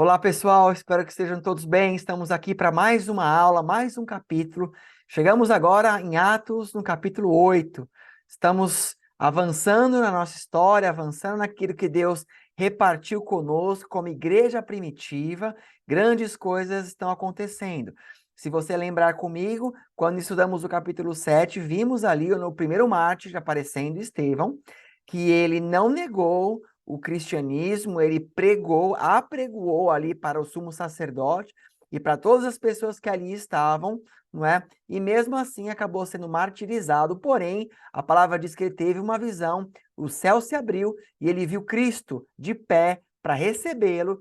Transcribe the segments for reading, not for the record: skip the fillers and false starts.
Olá, pessoal, espero que estejam todos bem. Estamos aqui para mais uma aula, mais um capítulo. Chegamos agora em Atos, no capítulo 8. Estamos avançando na nossa história, avançando naquilo que Deus repartiu conosco como igreja primitiva. Grandes coisas estão acontecendo. Se você lembrar comigo, quando estudamos o capítulo 7, vimos ali no primeiro mártir aparecendo Estevão, que ele não negou o cristianismo, ele apregoou ali para o sumo sacerdote e para todas as pessoas que ali estavam, não é? E mesmo assim acabou sendo martirizado, porém, a palavra diz que ele teve uma visão, o céu se abriu e ele viu Cristo de pé para recebê-lo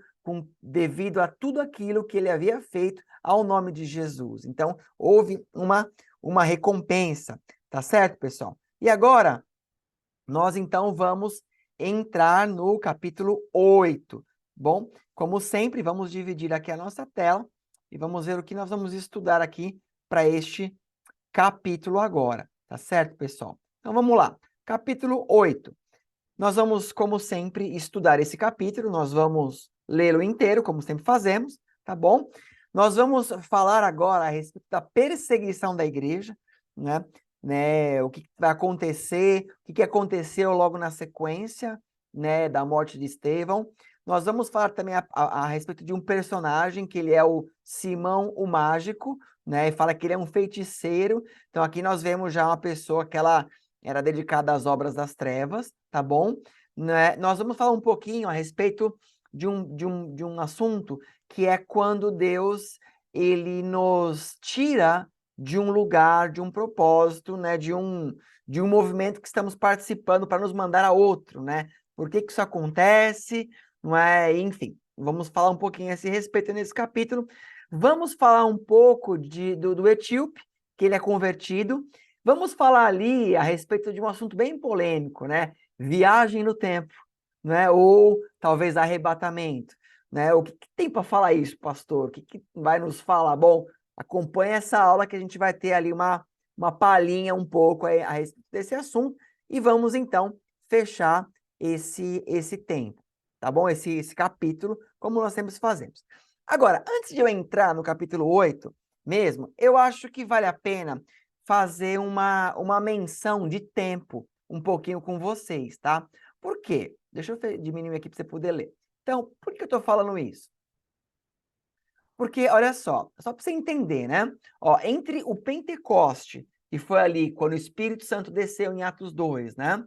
devido a tudo aquilo que ele havia feito ao nome de Jesus. Então, houve uma recompensa, tá certo, pessoal? E agora, nós então vamos entrar no capítulo 8. Bom, como sempre, vamos dividir aqui a nossa tela e vamos ver o que nós vamos estudar aqui para este capítulo agora, tá certo, pessoal? Então vamos lá. Capítulo 8. Nós vamos, como sempre, estudar esse capítulo, nós vamos lê-lo inteiro, como sempre fazemos, tá bom? Nós vamos falar agora a respeito da perseguição da igreja, né? O que vai acontecer, o que aconteceu logo na sequência, né, da morte de Estevão. Nós vamos falar também a respeito de um personagem, que ele é o Simão o Mágico, né? E fala que ele é um feiticeiro. Então aqui nós vemos já uma pessoa que ela era dedicada às obras das trevas, tá bom? Né? Nós vamos falar um pouquinho a respeito de um assunto que é quando Deus ele nos tira de um lugar, de um propósito, né? De um movimento que estamos participando para nos mandar a outro, né? Por que que isso acontece? Não é? Enfim, vamos falar um pouquinho a esse respeito nesse capítulo. Vamos falar um pouco do etíope, que ele é convertido. Vamos falar ali a respeito de um assunto bem polêmico, né? Viagem no tempo, né? Ou talvez arrebatamento, né? O que tem para falar isso, pastor? O que vai nos falar? Bom, acompanha essa aula que a gente vai ter ali uma palhinha um pouco a respeito desse assunto e vamos então fechar esse tempo, tá bom? Esse capítulo, como nós sempre fazemos. Agora, antes de eu entrar no capítulo 8 mesmo, eu acho que vale a pena fazer uma menção de tempo um pouquinho com vocês, tá? Por quê? Deixa eu diminuir aqui para você poder ler. Então, por que eu estou falando isso? Porque, olha só para você entender, né? Ó, entre o Pentecoste, que foi ali quando o Espírito Santo desceu em Atos 2, né?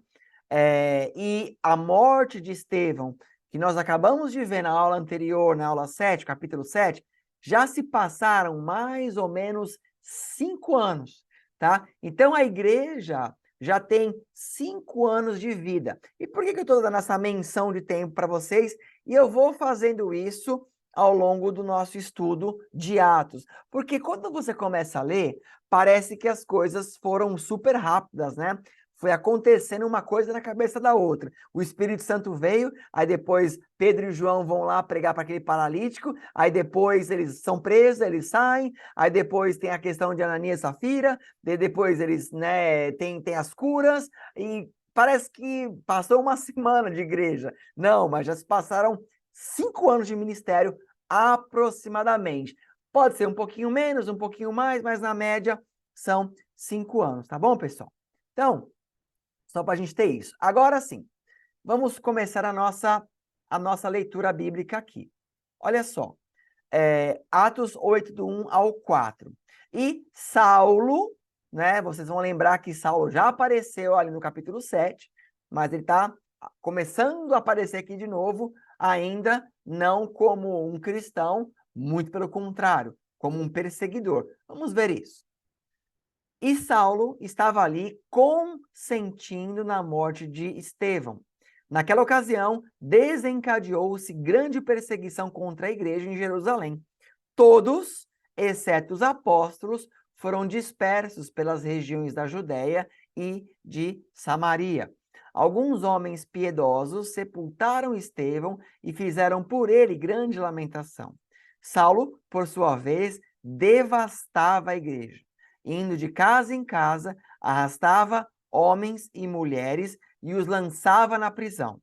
E a morte de Estevão, que nós acabamos de ver na aula anterior, na aula 7, capítulo 7, já se passaram mais ou menos 5 anos, tá? Então a igreja já tem 5 anos de vida. E por que eu estou dando essa menção de tempo para vocês? E eu vou fazendo isso ao longo do nosso estudo de Atos. Porque quando você começa a ler, parece que as coisas foram super rápidas, né? Foi acontecendo uma coisa na cabeça da outra. O Espírito Santo veio, aí depois Pedro e João vão lá pregar para aquele paralítico, aí depois eles são presos, eles saem, aí depois tem a questão de Ananias e Safira, depois eles, né, tem as curas, e parece que passou uma semana de igreja. Não, mas já se passaram 5 anos de ministério aproximadamente. Pode ser um pouquinho menos, um pouquinho mais, mas na média são 5 anos, tá bom, pessoal? Então, só para a gente ter isso. Agora sim, vamos começar a nossa leitura bíblica aqui. Olha só, Atos 8, do 1 ao 4. E Saulo, né? Vocês vão lembrar que Saulo já apareceu ali no capítulo 7, mas ele está começando a aparecer aqui de novo, ainda não como um cristão, muito pelo contrário, como um perseguidor. Vamos ver isso. E Saulo estava ali consentindo na morte de Estevão. Naquela ocasião, desencadeou-se grande perseguição contra a igreja em Jerusalém. Todos, exceto os apóstolos, foram dispersos pelas regiões da Judéia e de Samaria. Alguns homens piedosos sepultaram Estevão e fizeram por ele grande lamentação. Saulo, por sua vez, devastava a igreja. Indo de casa em casa, arrastava homens e mulheres e os lançava na prisão.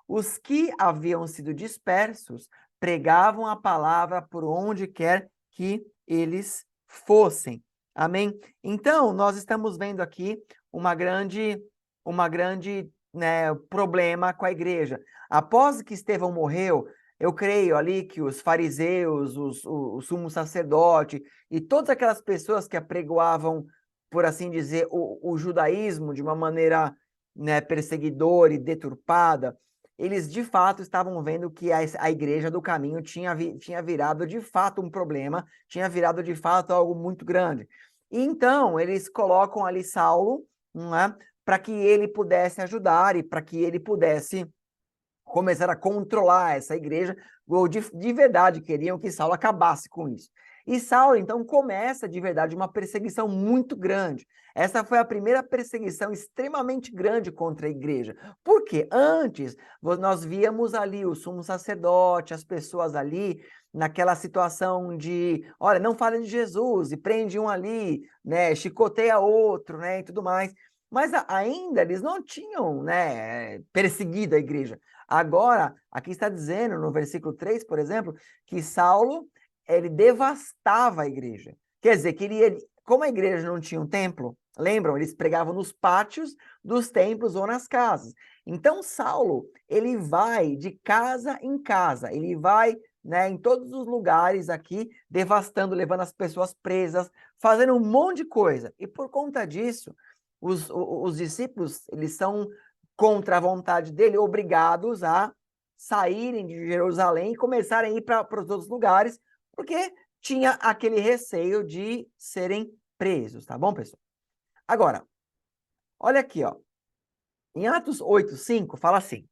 Os que haviam sido dispersos pregavam a palavra por onde quer que eles fossem. Amém? Então, nós estamos vendo aqui uma grande, né, problema com a igreja. Após que Estevão morreu, eu creio ali que os fariseus, o sumo sacerdote e todas aquelas pessoas que apregoavam, por assim dizer, o judaísmo de uma maneira, né, perseguidora e deturpada, eles de fato estavam vendo que a igreja do caminho tinha virado de fato um problema, tinha virado de fato algo muito grande. E então eles colocam ali Saulo, não é, para que ele pudesse ajudar e para que ele pudesse começar a controlar essa igreja, ou de verdade queriam que Saulo acabasse com isso. E Saulo, então, começa de verdade uma perseguição muito grande. Essa foi a primeira perseguição extremamente grande contra a igreja. Porque antes nós víamos ali o sumo sacerdote, as pessoas ali, naquela situação de, olha, não fala de Jesus, e prende um ali, né, chicoteia outro, né, e tudo mais. Mas ainda eles não tinham, né, perseguido a igreja. Agora, aqui está dizendo no versículo 3, por exemplo, que Saulo, ele devastava a igreja. Quer dizer, que como a igreja não tinha um templo, lembram? Eles pregavam nos pátios dos templos ou nas casas. Então, Saulo, ele vai de casa em casa, ele vai, né, em todos os lugares aqui, devastando, levando as pessoas presas, fazendo um monte de coisa. E por conta disso, os discípulos, eles são contra a vontade dele, obrigados a saírem de Jerusalém e começarem a ir para os outros lugares, porque tinha aquele receio de serem presos, tá bom, pessoal? Agora, olha aqui, ó. Em Atos 8:5 fala assim: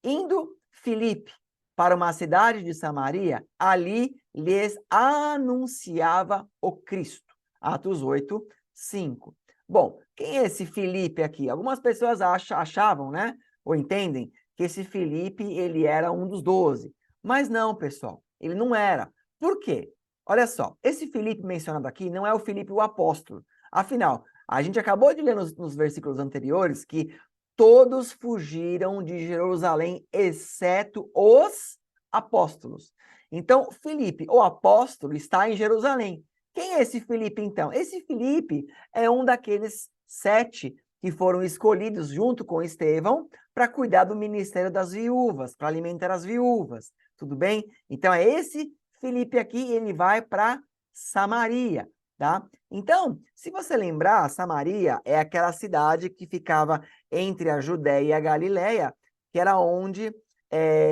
indo Filipe para uma cidade de Samaria, ali lhes anunciava o Cristo. Atos 8:5. Bom, quem é esse Filipe aqui? Algumas pessoas achavam, né, ou entendem, que esse Filipe, ele era um dos 12. Mas não, pessoal, ele não era. Por quê? Olha só, esse Filipe mencionado aqui não é o Filipe o apóstolo. Afinal, a gente acabou de ler nos versículos anteriores que todos fugiram de Jerusalém, exceto os apóstolos. Então, Filipe, o apóstolo, está em Jerusalém. Quem é esse Filipe, então? Esse Filipe é um daqueles 7 que foram escolhidos junto com Estevão para cuidar do ministério das viúvas, para alimentar as viúvas. Tudo bem? Então, é esse Filipe aqui, ele vai para Samaria, tá? Então, se você lembrar, Samaria é aquela cidade que ficava entre a Judéia e a Galiléia, que era onde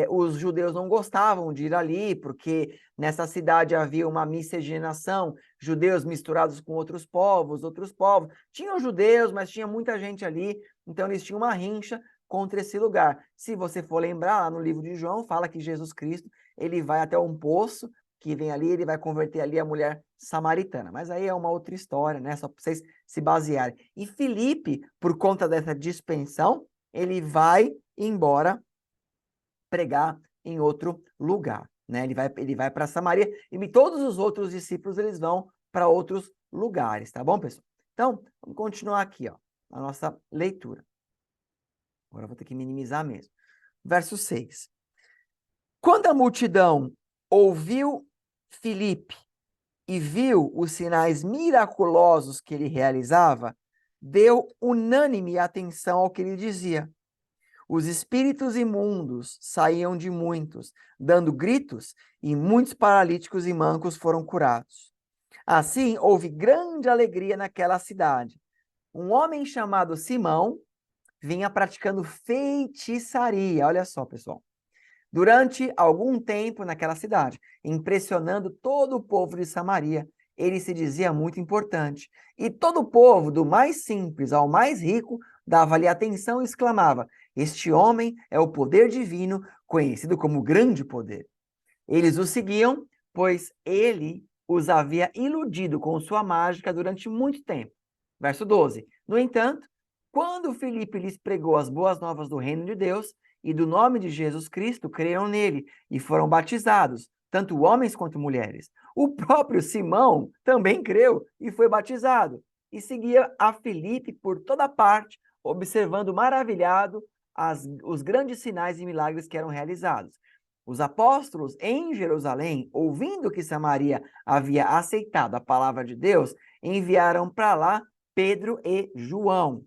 os judeus não gostavam de ir ali, porque nessa cidade havia uma miscigenação, judeus misturados com outros povos. Tinham judeus, mas tinha muita gente ali, então eles tinham uma rincha contra esse lugar. Se você for lembrar, lá no livro de João, fala que Jesus Cristo, ele vai até um poço, que vem ali, ele vai converter ali a mulher samaritana. Mas aí é uma outra história, né? Só para vocês se basearem. E Filipe, por conta dessa dispensão, ele vai embora pregar em outro lugar, né? Ele vai para Samaria e todos os outros discípulos eles vão para outros lugares, tá bom, pessoal? Então, vamos continuar aqui, ó, a nossa leitura. Agora eu vou ter que minimizar mesmo. Verso 6. Quando a multidão ouviu Filipe e viu os sinais miraculosos que ele realizava, deu unânime atenção ao que ele dizia. Os espíritos imundos saíam de muitos, dando gritos, e muitos paralíticos e mancos foram curados. Assim, houve grande alegria naquela cidade. Um homem chamado Simão vinha praticando feitiçaria. Olha só, pessoal. Durante algum tempo naquela cidade, impressionando todo o povo de Samaria, ele se dizia muito importante. E todo o povo, do mais simples ao mais rico, dava-lhe atenção e exclamava: este homem é o poder divino, conhecido como grande poder. Eles o seguiam, pois ele os havia iludido com sua mágica durante muito tempo. Verso 12. No entanto, quando Filipe lhes pregou as boas novas do reino de Deus e do nome de Jesus Cristo, creram nele e foram batizados, tanto homens quanto mulheres. O próprio Simão também creu e foi batizado, e seguia a Filipe por toda parte, observando maravilhado os grandes sinais e milagres que eram realizados. Os apóstolos em Jerusalém, ouvindo que Samaria havia aceitado a palavra de Deus, enviaram para lá Pedro e João.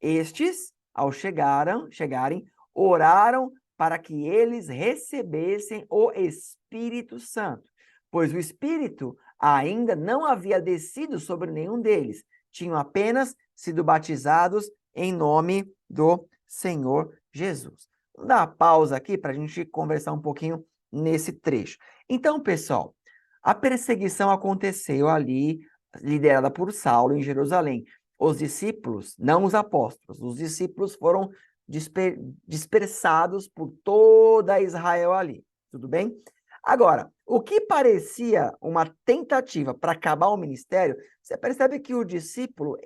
Estes, ao chegarem, oraram para que eles recebessem o Espírito Santo, pois o Espírito ainda não havia descido sobre nenhum deles, tinham apenas sido batizados em nome do Senhor Jesus. Vou dar uma pausa aqui para a gente conversar um pouquinho nesse trecho. Então, pessoal, a perseguição aconteceu ali, liderada por Saulo em Jerusalém. Os discípulos, não os apóstolos, os discípulos foram dispersados por toda Israel ali. Tudo bem? Agora, o que parecia uma tentativa para acabar o ministério, você percebe que os discípulos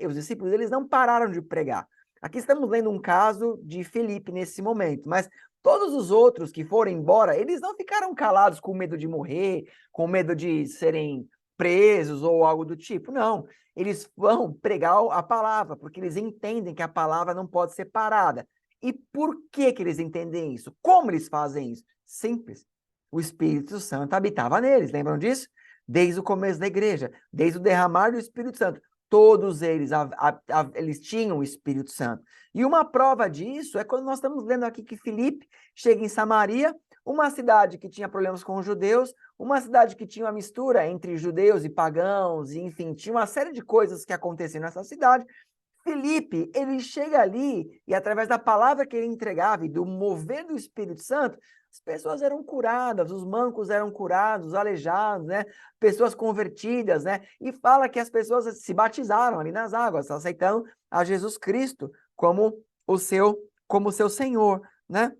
eles não pararam de pregar. Aqui estamos lendo um caso de Filipe nesse momento, mas todos os outros que foram embora, eles não ficaram calados com medo de morrer, com medo de serem presos ou algo do tipo. Não, eles vão pregar a palavra, porque eles entendem que a palavra não pode ser parada. E por que eles entendem isso? Como eles fazem isso? Simples. O Espírito Santo habitava neles, lembram disso? Desde o começo da igreja, desde o derramar do Espírito Santo. Todos eles, eles tinham o Espírito Santo. E uma prova disso é quando nós estamos lendo aqui que Filipe chega em Samaria, uma cidade que tinha problemas com os judeus, uma cidade que tinha uma mistura entre judeus e pagãos, e, enfim, tinha uma série de coisas que aconteciam nessa cidade. Filipe, ele chega ali e através da palavra que ele entregava e do mover do Espírito Santo, as pessoas eram curadas, os mancos eram curados, os aleijados, né? Pessoas convertidas, né? E fala que as pessoas se batizaram ali nas águas, aceitando a Jesus Cristo como o seu Senhor, né?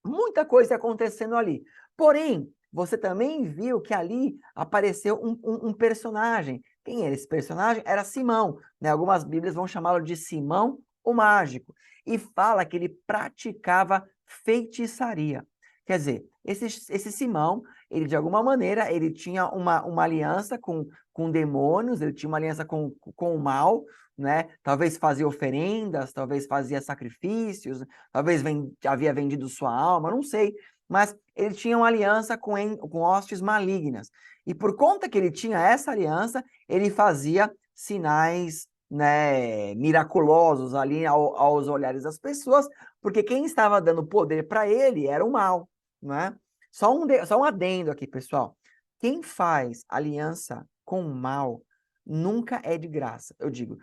Muita coisa acontecendo ali. Porém, você também viu que ali apareceu um personagem. Quem era esse personagem? Era Simão, né? Algumas Bíblias vão chamá-lo de Simão o Mágico. E fala que ele praticava feitiçaria. Quer dizer, esse Simão, ele de alguma maneira, ele tinha uma aliança com demônios, ele tinha uma aliança com o mal, né? Talvez fazia oferendas, talvez fazia sacrifícios, talvez havia vendido sua alma, não sei. Mas ele tinha uma aliança com hostes malignas. E por conta que ele tinha essa aliança, ele fazia sinais, né, miraculosos ali aos olhares das pessoas, porque quem estava dando poder para ele era o mal, né? Só um adendo aqui, pessoal. Quem faz aliança com o mal nunca é de graça. Eu digo,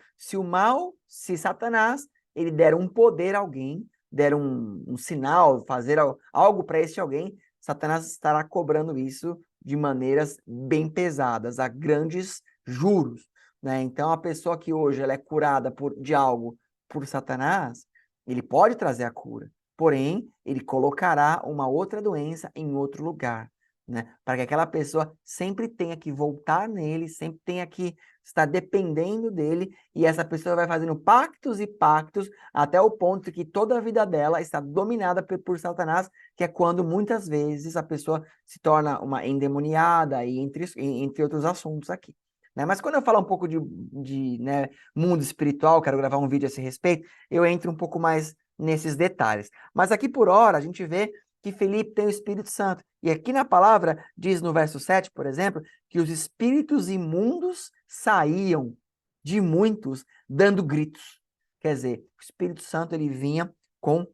se Satanás, ele der um poder a alguém, der um sinal, fazer algo para esse alguém, Satanás estará cobrando isso de maneiras bem pesadas, a grandes juros, né? Então, a pessoa que hoje ela é curada de algo por Satanás, ele pode trazer a cura, porém, ele colocará uma outra doença em outro lugar, né? Para que aquela pessoa sempre tenha que voltar nele, sempre tenha que estar dependendo dele, e essa pessoa vai fazendo pactos e pactos até o ponto que toda a vida dela está dominada por Satanás, que é quando muitas vezes a pessoa se torna uma endemoniada, e entre outros assuntos aqui. Né? Mas quando eu falar um pouco de né, mundo espiritual, quero gravar um vídeo a esse respeito, eu entro um pouco mais nesses detalhes. Mas aqui por hora a gente vê que Filipe tem o Espírito Santo. E aqui na palavra diz no verso 7, por exemplo, que os espíritos imundos saíam de muitos dando gritos. Quer dizer, o Espírito Santo ele vinha com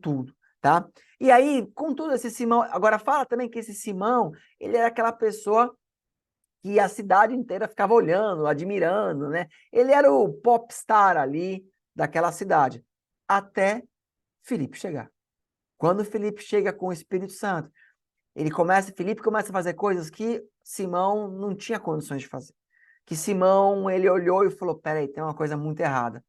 tudo, tá? E aí, contudo, esse Simão, agora fala também que esse Simão, ele era aquela pessoa que a cidade inteira ficava olhando, admirando, né? Ele era o popstar ali daquela cidade, até Filipe chegar. Quando Filipe chega com o Espírito Santo, Filipe começa a fazer coisas que Simão não tinha condições de fazer. Que Simão, ele olhou e falou, peraí, tem uma coisa muito errada.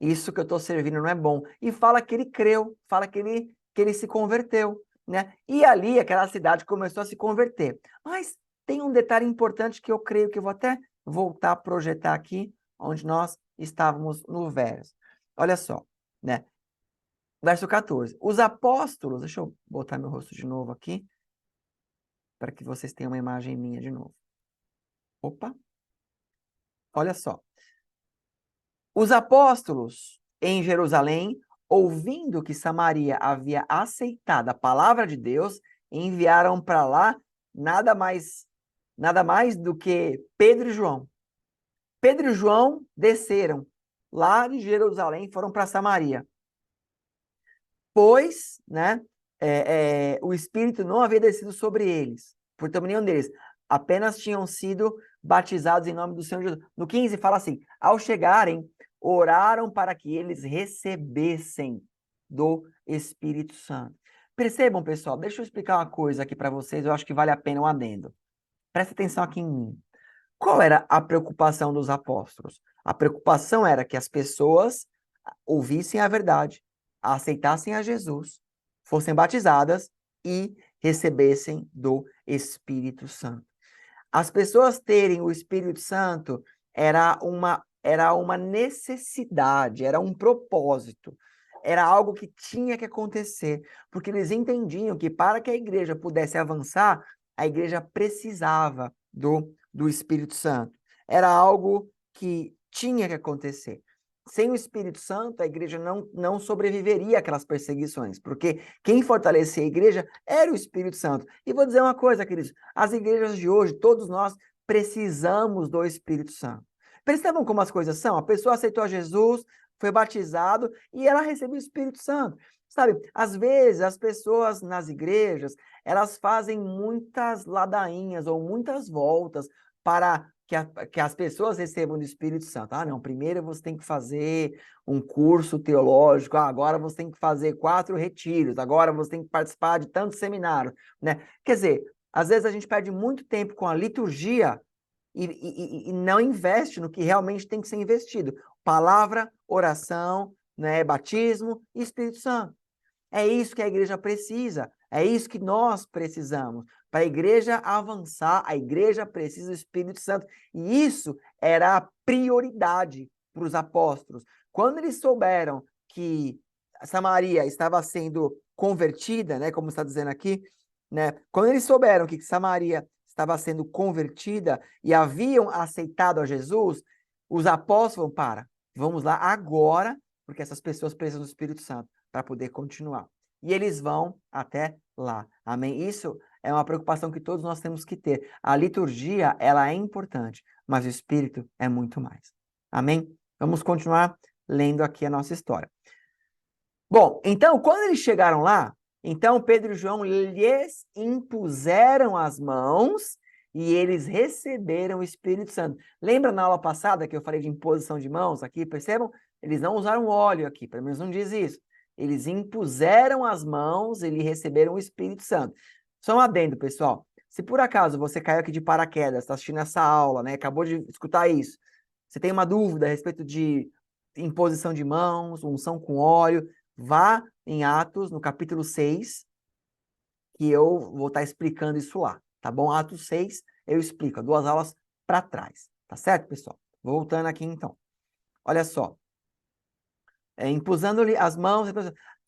Isso que eu estou servindo não é bom. E fala que ele creu, fala que ele se converteu, né? E ali, aquela cidade começou a se converter. Mas tem um detalhe importante que eu creio que eu vou até voltar a projetar aqui, onde nós estávamos no verso. Olha só, né? Verso 14. Os apóstolos, deixa eu botar meu rosto de novo aqui, para que vocês tenham uma imagem minha de novo. Opa! Olha só. Os apóstolos em Jerusalém, ouvindo que Samaria havia aceitado a palavra de Deus, enviaram para lá nada mais do que Pedro e João. Pedro e João desceram lá de Jerusalém, foram para Samaria. Pois, né, o Espírito não havia descido sobre eles, por também nenhum deles. Apenas tinham sido batizados em nome do Senhor Jesus. No 15 fala assim, ao chegarem, oraram para que eles recebessem do Espírito Santo. Percebam, pessoal, deixa eu explicar uma coisa aqui para vocês, eu acho que vale a pena um adendo. Presta atenção aqui em mim. Qual era a preocupação dos apóstolos? A preocupação era que as pessoas ouvissem a verdade, aceitassem a Jesus, fossem batizadas e recebessem do Espírito Santo. As pessoas terem o Espírito Santo era uma necessidade, era um propósito, era algo que tinha que acontecer, porque eles entendiam que para que a igreja pudesse avançar, a igreja precisava do Espírito Santo. Era algo que tinha que acontecer. Sem o Espírito Santo, a igreja não sobreviveria àquelas perseguições, porque quem fortalecia a igreja era o Espírito Santo. E vou dizer uma coisa, queridos, as igrejas de hoje, todos nós precisamos do Espírito Santo. Percebam como as coisas são? A pessoa aceitou a Jesus, foi batizado e ela recebeu o Espírito Santo. Sabe, às vezes as pessoas nas igrejas, elas fazem muitas ladainhas ou muitas voltas para que as pessoas recebam do Espírito Santo. Ah, não, primeiro você tem que fazer um curso teológico, agora você tem que fazer 4 retiros, agora você tem que participar de tantos seminários, né? Quer dizer, às vezes a gente perde muito tempo com a liturgia e não investe no que realmente tem que ser investido. Palavra, oração, né, batismo e Espírito Santo. É isso que a igreja precisa, é isso que nós precisamos. Para a igreja avançar, a igreja precisa do Espírito Santo. E isso era a prioridade para os apóstolos. Quando eles souberam que Samaria estava sendo convertida, né, como está dizendo aqui, né, quando eles souberam que Samaria estava sendo convertida e haviam aceitado a Jesus, os apóstolos falaram, vamos lá agora, porque essas pessoas precisam do Espírito Santo para poder continuar. E eles vão até lá. Amém? Isso é uma preocupação que todos nós temos que ter. A liturgia, ela é importante, mas o Espírito é muito mais. Amém? Vamos continuar lendo aqui a nossa história. Bom, então, quando eles chegaram lá, então Pedro e João lhes impuseram as mãos e eles receberam o Espírito Santo. Lembra na aula passada que eu falei de imposição de mãos aqui? Percebam? Eles não usaram óleo aqui, pelo menos não diz isso. Eles impuseram as mãos e lhe receberam o Espírito Santo. Só um adendo, pessoal. Se por acaso você caiu aqui de paraquedas, está assistindo essa aula, né? Acabou de escutar isso. Você tem uma dúvida a respeito de imposição de mãos, unção com óleo, vá em Atos, no capítulo 6, que eu vou estar explicando isso lá, tá bom? Atos 6, eu explico, 2 aulas para trás, tá certo, pessoal? Voltando aqui, então. Olha só. Imposando-lhe as mãos,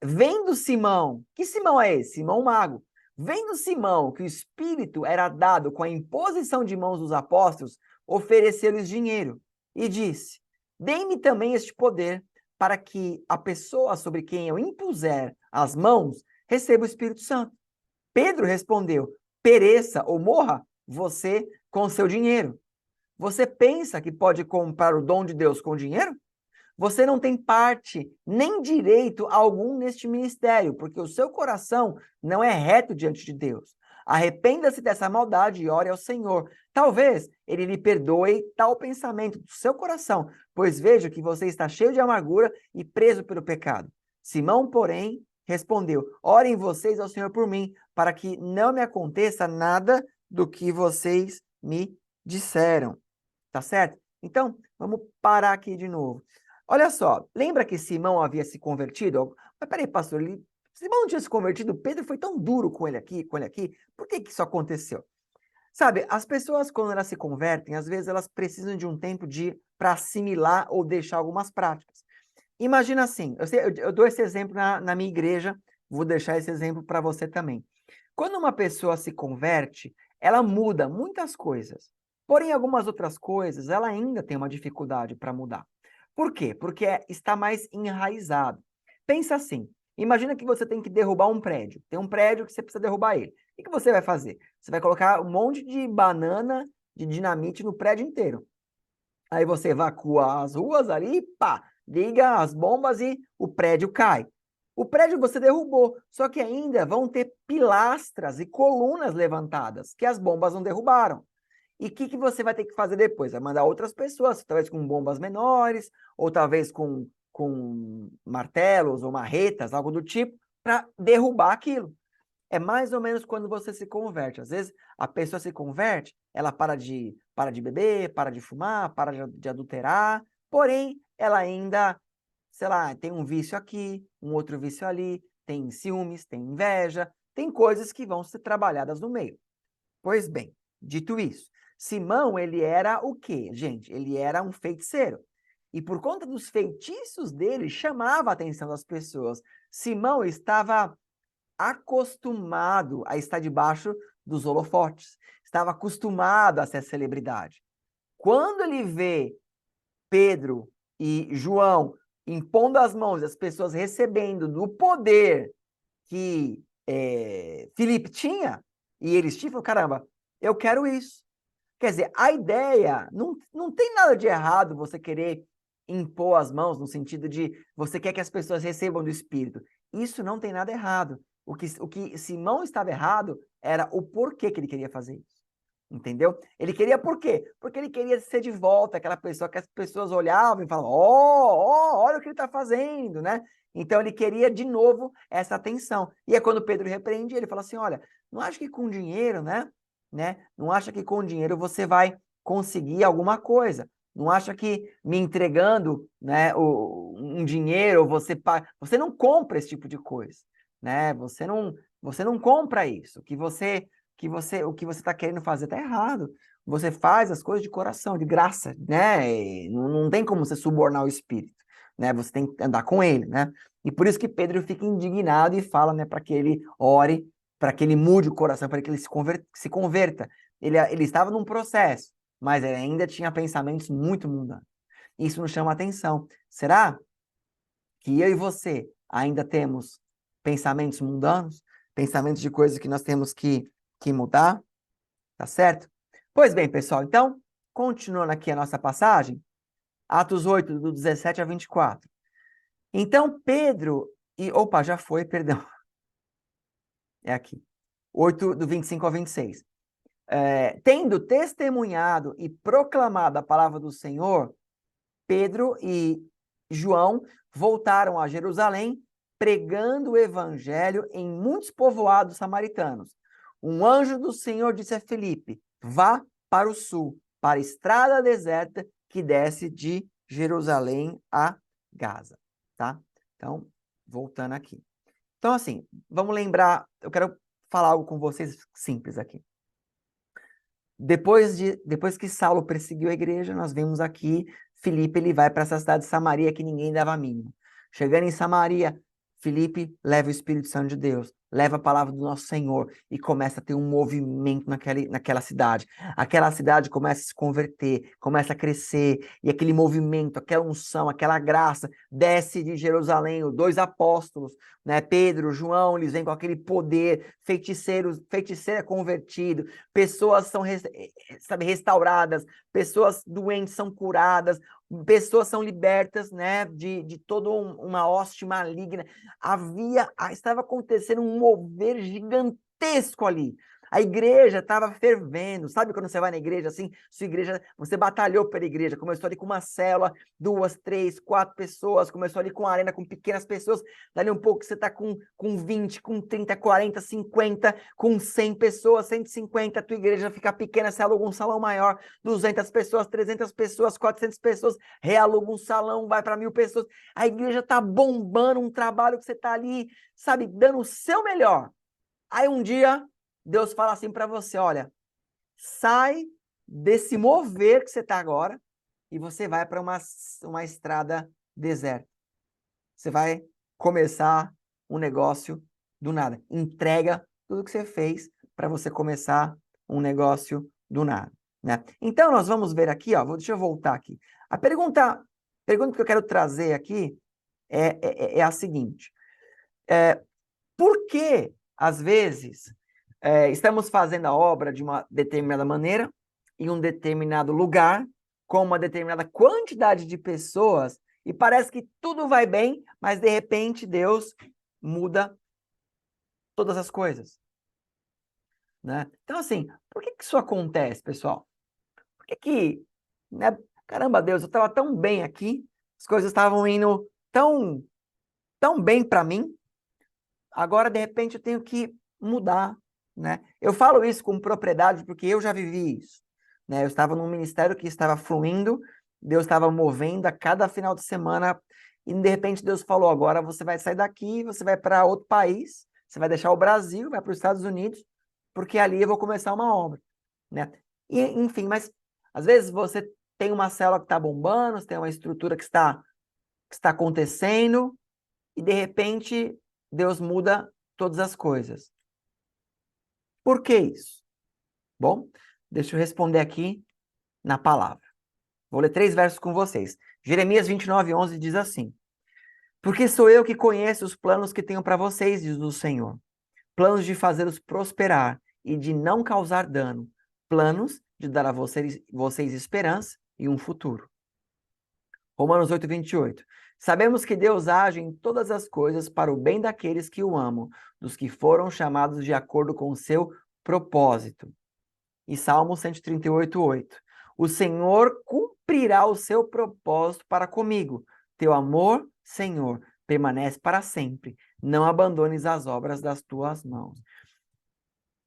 vendo Simão, que Simão é esse? Simão Mago. Vendo Simão que o Espírito era dado com a imposição de mãos dos apóstolos, ofereceu-lhes dinheiro e disse, dê-me também este poder, para que a pessoa sobre quem eu impuser as mãos receba o Espírito Santo. Pedro respondeu, pereça ou morra você com seu dinheiro. Você pensa que pode comprar o dom de Deus com dinheiro? Você não tem parte nem direito algum neste ministério, porque o seu coração não é reto diante de Deus. Arrependa-se dessa maldade e ore ao Senhor. Talvez ele lhe perdoe tal pensamento do seu coração, pois vejo que você está cheio de amargura e preso pelo pecado. Simão, porém, respondeu, orem vocês ao Senhor por mim, para que não me aconteça nada do que vocês me disseram. Tá certo? Então, vamos parar aqui de novo. Olha só, lembra que Simão havia se convertido? Mas peraí, pastor, Simão não tinha se convertido, Pedro foi tão duro com ele aqui, por que isso aconteceu? Sabe, as pessoas quando elas se convertem, às vezes elas precisam de um tempo para assimilar ou deixar algumas práticas. Imagina assim, eu dou esse exemplo na minha igreja, vou deixar esse exemplo para você também. Quando uma pessoa se converte, ela muda muitas coisas, porém algumas outras coisas ela ainda tem uma dificuldade para mudar. Por quê? Porque está mais enraizado. Pensa assim, imagina que você tem que derrubar um prédio. Tem um prédio que você precisa derrubar ele. O que você vai fazer? Você vai colocar um monte de banana de dinamite no prédio inteiro. Aí você evacua as ruas ali, pá, liga as bombas e o prédio cai. O prédio você derrubou, só que ainda vão ter pilastras e colunas levantadas que as bombas não derrubaram. E o que você vai ter que fazer depois? Vai mandar outras pessoas, talvez com bombas menores, ou talvez com martelos ou marretas, algo do tipo, para derrubar aquilo. É mais ou menos quando você se converte. Às vezes, a pessoa se converte, ela para de beber, para de fumar, para de adulterar, porém, ela ainda, sei lá, tem um vício aqui, um outro vício ali, tem ciúmes, tem inveja, tem coisas que vão ser trabalhadas no meio. Pois bem, dito isso, Simão, ele era o quê, gente? Ele era um feiticeiro. E por conta dos feitiços dele, chamava a atenção das pessoas. Simão estava acostumado a estar debaixo dos holofotes, estava acostumado a ser celebridade. Quando ele vê Pedro e João impondo as mãos, as pessoas recebendo do poder que Filipe tinha, e eles tinham, caramba, eu quero isso. Quer dizer, a ideia, não tem nada de errado você querer impor as mãos, no sentido de você quer que as pessoas recebam do Espírito. Isso não tem nada errado. O que Simão estava errado era o porquê que ele queria fazer isso. Entendeu? Ele queria por quê? Porque ele queria ser de volta aquela pessoa que as pessoas olhavam e falavam, olha o que ele está fazendo, né? Então ele queria de novo essa atenção. E é quando Pedro repreende, ele fala assim, olha, não acha que com dinheiro, né? Não acha que com dinheiro você vai conseguir alguma coisa. Não acha que me entregando, né, um dinheiro, você não compra esse tipo de coisa, né? Você não compra isso. O que você está querendo fazer está errado. Você faz as coisas de coração, de graça, né? E não tem como você subornar o Espírito, né? Você tem que andar com ele, né? E por isso que Pedro fica indignado e fala, né, para que ele ore, para que ele mude o coração, para que ele se converta. Ele estava num processo, mas ele ainda tinha pensamentos muito mundanos. Isso nos chama a atenção. Será que eu e você ainda temos pensamentos mundanos? Pensamentos de coisas que nós temos que mudar? Tá certo? Pois bem, pessoal, então, continuando aqui a nossa passagem, Atos 8, do 17 a 24. Então, Pedro e... Opa, já foi, perdão. É aqui. 8, do 25 ao 26. Tendo testemunhado e proclamado a palavra do Senhor, Pedro e João voltaram a Jerusalém, pregando o evangelho em muitos povoados samaritanos. Um anjo do Senhor disse a Filipe, vá para o sul, para a estrada deserta que desce de Jerusalém a Gaza, tá? Então, voltando aqui. Então, assim, vamos lembrar, eu quero falar algo com vocês simples aqui. Depois que Saulo perseguiu a igreja, nós vemos aqui, Filipe ele vai para essa cidade de Samaria que ninguém dava a mínima. Chegando em Samaria, Filipe leva o Espírito Santo de Deus, leva a palavra do nosso Senhor e começa a ter um movimento naquela cidade. Aquela cidade começa a se converter, começa a crescer, e aquele movimento, aquela unção, aquela graça desce de Jerusalém, os dois apóstolos, né, Pedro, João, eles vêm com aquele poder, feiticeiro é convertido, pessoas são restauradas, pessoas doentes são curadas, pessoas são libertas, né, de toda uma hoste maligna. Estava acontecendo um mover gigantesco ali. A igreja estava fervendo. Sabe quando você vai na igreja assim? Sua igreja, você batalhou pela igreja. Começou ali com uma célula, 2, 3, 4 pessoas. Começou ali com a arena, com pequenas pessoas. Dali um pouco você está com 20, com 30, 40, 50, com 100 pessoas, 150. A tua igreja fica pequena, você aluga um salão maior, 200 pessoas, 300 pessoas, 400 pessoas, realuga um salão, vai para 1000 pessoas. A igreja está bombando, um trabalho que você está ali, sabe, dando o seu melhor. Aí um dia, Deus fala assim para você, olha, sai desse mover que você está agora e você vai para uma estrada deserta. Você vai começar um negócio do nada. Entrega tudo que você fez para você começar um negócio do nada, né? Então, nós vamos ver aqui, ó, deixa eu voltar aqui. A pergunta que eu quero trazer aqui é a seguinte. Por que, às vezes, Estamos fazendo a obra de uma determinada maneira, em um determinado lugar, com uma determinada quantidade de pessoas, e parece que tudo vai bem, mas de repente Deus muda todas as coisas, né? Então, assim, por que que isso acontece, pessoal? Por que que, né? Caramba, Deus, eu estava tão bem aqui, as coisas estavam indo tão bem para mim, agora de repente eu tenho que mudar, né? Eu falo isso com propriedade porque eu já vivi isso, né? Eu estava num ministério que estava fluindo, Deus estava movendo a cada final de semana e de repente Deus falou: agora você vai sair daqui, você vai para outro país, você vai deixar o Brasil, vai para os Estados Unidos, porque ali eu vou começar uma obra, né? E, enfim, mas às vezes você tem uma célula que está bombando, você tem uma estrutura que está acontecendo e de repente Deus muda todas as coisas. Por que isso? Bom, deixa eu responder aqui na palavra. Vou ler 3 versos com vocês. Jeremias 29:11 diz assim: porque sou eu que conheço os planos que tenho para vocês, diz o Senhor. Planos de fazê-los prosperar e de não causar dano. Planos de dar a vocês esperança e um futuro. Romanos 8:28. Sabemos que Deus age em todas as coisas para o bem daqueles que o amam, dos que foram chamados de acordo com o seu propósito. E Salmo 138:8. O Senhor cumprirá o seu propósito para comigo. Teu amor, Senhor, permanece para sempre. Não abandones as obras das tuas mãos.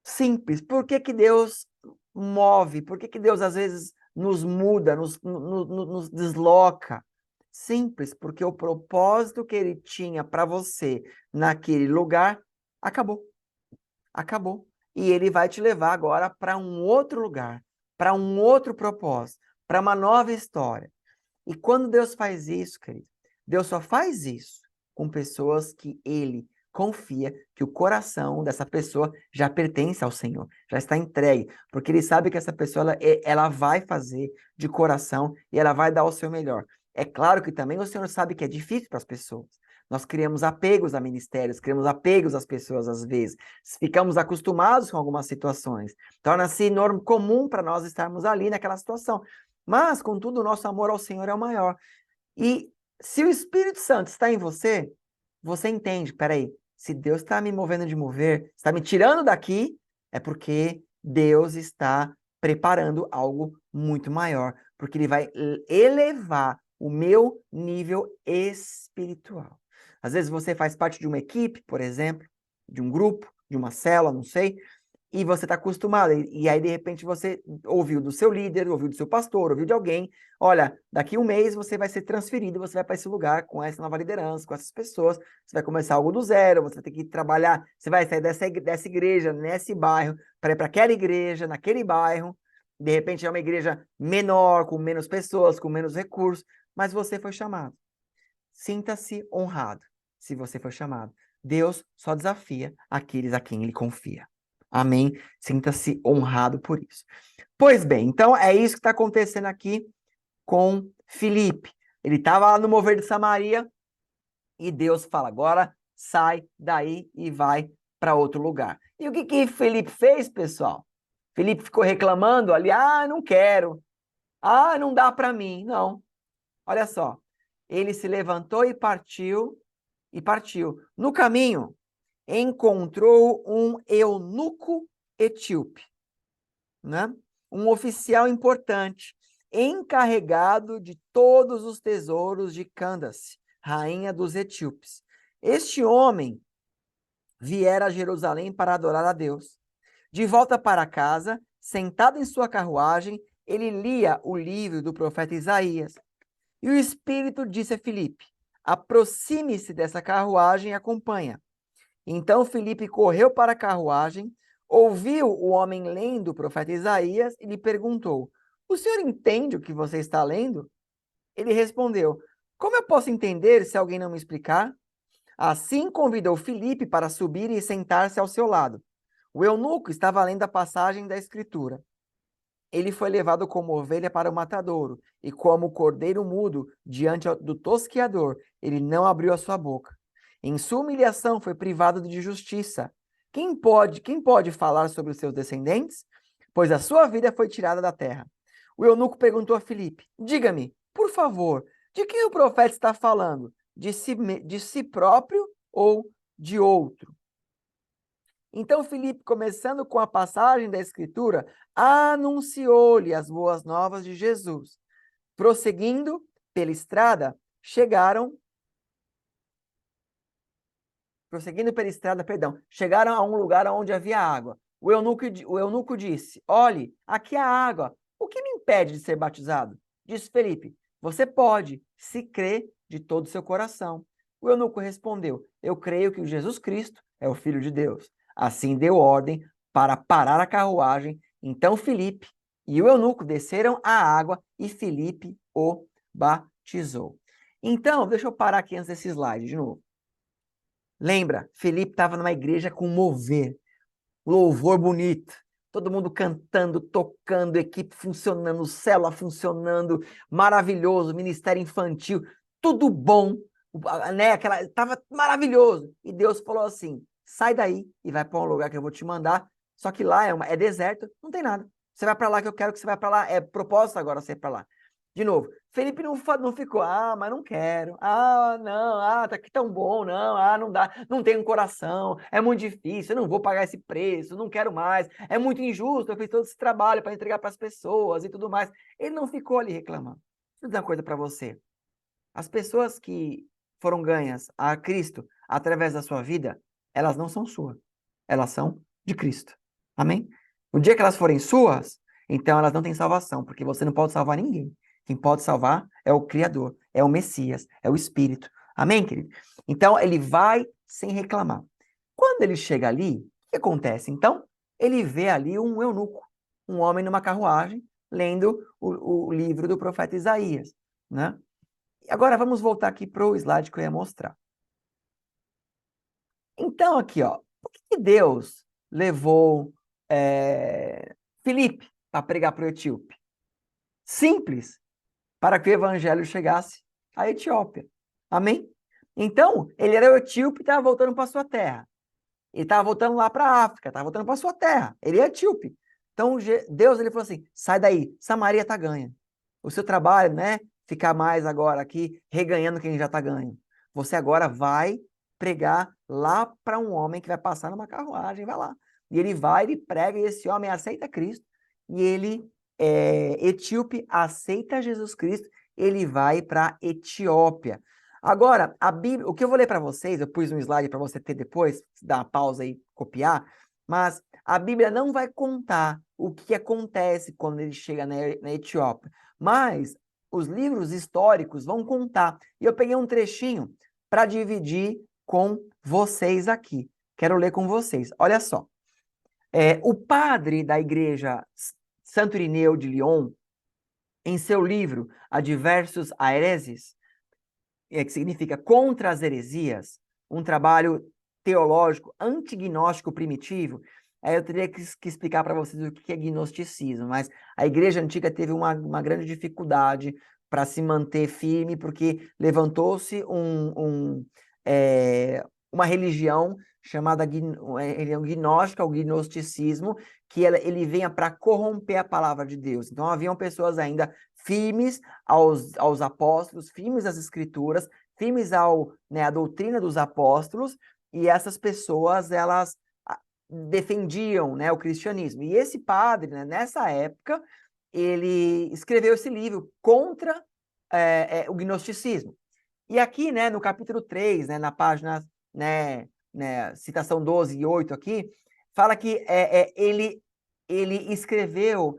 Simples. Por que que Deus move? Por que que Deus às vezes nos muda, nos desloca? Simples, porque o propósito que ele tinha para você naquele lugar acabou. Acabou. E ele vai te levar agora para um outro lugar, para um outro propósito, para uma nova história. E quando Deus faz isso, querido, Deus só faz isso com pessoas que ele confia que o coração dessa pessoa já pertence ao Senhor, já está entregue, porque ele sabe que essa pessoa ela vai fazer de coração e ela vai dar o seu melhor. É claro que também o Senhor sabe que é difícil para as pessoas. Nós criamos apegos a ministérios, criamos apegos às pessoas às vezes, ficamos acostumados com algumas situações, torna-se comum para nós estarmos ali naquela situação. Mas, contudo, o nosso amor ao Senhor é o maior. E se o Espírito Santo está em você, você entende, peraí, se Deus está me movendo de mover, está me tirando daqui, é porque Deus está preparando algo muito maior, porque ele vai elevar o meu nível espiritual. Às vezes você faz parte de uma equipe, por exemplo, de um grupo, de uma célula, não sei, e você está acostumado, e aí de repente você ouviu do seu líder, ouviu do seu pastor, ouviu de alguém, olha, daqui um mês você vai ser transferido, você vai para esse lugar com essa nova liderança, com essas pessoas, você vai começar algo do zero, você vai ter que trabalhar, você vai sair dessa igreja, nesse bairro, para ir para aquela igreja, naquele bairro, de repente é uma igreja menor, com menos pessoas, com menos recursos, mas você foi chamado. Sinta-se honrado se você foi chamado. Deus só desafia aqueles a quem ele confia. Amém? Sinta-se honrado por isso. Pois bem, então é isso que está acontecendo aqui com Filipe. Ele estava lá no mover de Samaria e Deus fala, agora sai daí e vai para outro lugar. E o que que Filipe fez, pessoal? Filipe ficou reclamando ali, não quero, não dá para mim. Não, olha só, ele se levantou e partiu, No caminho, encontrou um eunuco etíope, né? Um oficial importante, encarregado de todos os tesouros de Candace, rainha dos etíopes. Este homem viera a Jerusalém para adorar a Deus. De volta para casa, sentado em sua carruagem, ele lia o livro do profeta Isaías. E o Espírito disse a Filipe, aproxime-se dessa carruagem e acompanha. Então Filipe correu para a carruagem, ouviu o homem lendo o profeta Isaías e lhe perguntou, o senhor entende o que você está lendo? Ele respondeu, como eu posso entender se alguém não me explicar? Assim convidou Filipe para subir e sentar-se ao seu lado. O eunuco estava lendo a passagem da escritura. Ele foi levado como ovelha para o matadouro, e como cordeiro mudo diante do tosqueador, ele não abriu a sua boca. Em sua humilhação foi privado de justiça. Quem pode falar sobre os seus descendentes? Pois a sua vida foi tirada da terra. O eunuco perguntou a Filipe: Diga-me, por favor, de quem o profeta está falando? De si próprio ou de outro? Então Filipe, começando com a passagem da Escritura, anunciou-lhe as boas novas de Jesus. Prosseguindo pela estrada, chegaram a um lugar onde havia água. O eunuco disse: Olhe, aqui há água. O que me impede de ser batizado? Disse Felipe: Você pode, se crê de todo o seu coração. O eunuco respondeu: Eu creio que Jesus Cristo é o Filho de Deus. Assim deu ordem para parar a carruagem. Então Felipe e o eunuco desceram à água e Felipe o batizou. Então, deixa eu parar aqui antes desse slide de novo. Lembra, Felipe estava numa igreja com mover, louvor bonito, todo mundo cantando, tocando, equipe funcionando, célula funcionando, maravilhoso, ministério infantil, tudo bom, né? Tava maravilhoso. E Deus falou assim: sai daí e vai para um lugar que eu vou te mandar. Só que lá é deserto, não tem nada. Você vai para lá que eu quero que você vá para lá. É propósito agora você ir para lá. De novo, Felipe não ficou, mas não quero, não, tá aqui tão bom, não, não dá, não tenho coração, é muito difícil, eu não vou pagar esse preço, não quero mais, é muito injusto, eu fiz todo esse trabalho para entregar para as pessoas e tudo mais. Ele não ficou ali reclamando. Deixa eu dizer uma coisa para você. As pessoas que foram ganhas a Cristo através da sua vida, elas não são suas, elas são de Cristo. Amém? O dia que elas forem suas, então elas não têm salvação, porque você não pode salvar ninguém. Quem pode salvar é o Criador, é o Messias, é o Espírito. Amém, querido? Então, ele vai sem reclamar. Quando ele chega ali, o que acontece? Então, ele vê ali um eunuco, um homem numa carruagem, lendo o livro do profeta Isaías, né? Agora, vamos voltar aqui para o slide que eu ia mostrar. Então, aqui, ó, por que Deus levou Filipe para pregar para o etíope? Simples, para que o evangelho chegasse à Etiópia. Amém? Então, ele era o etíope e estava voltando para sua terra. Ele estava voltando lá para a África, estava voltando para sua terra. Ele é etíope. Então, Deus ele falou assim: sai daí, Samaria está ganha. O seu trabalho, né? Ficar mais agora aqui, reganhando quem já está ganho. Você agora vai pregar lá para um homem que vai passar numa carruagem, vai lá. E ele vai, ele prega, e esse homem aceita Cristo. E ele, etíope, aceita Jesus Cristo, ele vai para a Etiópia. Agora, a Bíblia, o que eu vou ler para vocês, eu pus um slide para você ter depois, dar uma pausa e copiar, mas a Bíblia não vai contar o que acontece quando ele chega na Etiópia, mas os livros históricos vão contar. E eu peguei um trechinho para dividir com vocês aqui. Quero ler com vocês. Olha só. O padre da igreja Santo Irineu de Lyon, em seu livro Adversus Aereses, que significa contra as heresias, um trabalho teológico antignóstico primitivo, eu teria que explicar para vocês o que é gnosticismo, mas a igreja antiga teve uma grande dificuldade para se manter firme, porque levantou-se uma religião chamada gnóstica, ou gnosticismo, que ele venha para corromper a palavra de Deus. Então, haviam pessoas ainda firmes aos apóstolos, firmes às escrituras, firmes à doutrina dos apóstolos, e essas pessoas, elas defendiam, né, o cristianismo. E esse padre, né, nessa época, ele escreveu esse livro contra o gnosticismo. E aqui, né, no capítulo 3, né, na página, citação 12 e 8 aqui, fala que ele escreveu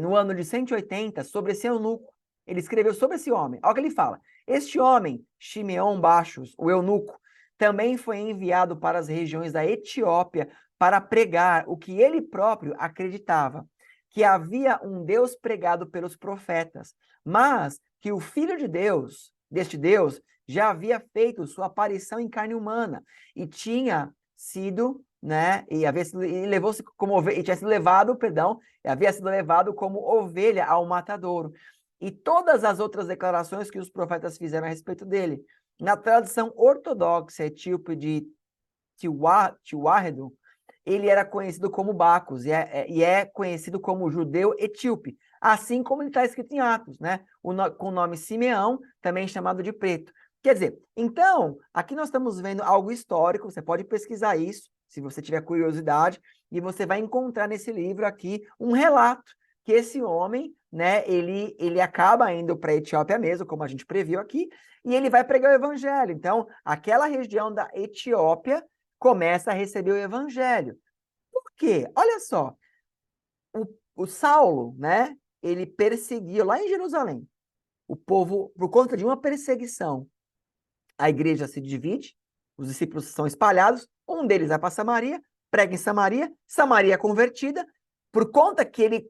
no ano de 180 sobre esse eunuco. Ele escreveu sobre esse homem. Olha o que ele fala. Este homem, Shimeon Bachos, o eunuco, também foi enviado para as regiões da Etiópia para pregar o que ele próprio acreditava, que havia um Deus pregado pelos profetas, mas que o Filho de Deus, deste Deus, já havia feito sua aparição em carne humana e tinha sido, né, e levou-se como ovelha, e tinha sido levado, perdão, havia sido levado como ovelha ao matadouro. E todas as outras declarações que os profetas fizeram a respeito dele. Na tradição ortodoxa etíope de Tiwahedon, ele era conhecido como Bacos, e é conhecido como judeu etíope, assim como ele está escrito em Atos, né? Com o nome Simeão, também chamado de preto. Quer dizer, então, aqui nós estamos vendo algo histórico, você pode pesquisar isso, se você tiver curiosidade, e você vai encontrar nesse livro aqui um relato que esse homem, né, ele acaba indo para a Etiópia mesmo, como a gente previu aqui, e ele vai pregar o evangelho. Então, aquela região da Etiópia começa a receber o evangelho. Por quê? Olha só, o Saulo, né, ele perseguiu lá em Jerusalém o povo por conta de uma perseguição. A igreja se divide, os discípulos são espalhados, um deles vai para Samaria, prega em Samaria, Samaria é convertida, por conta que ele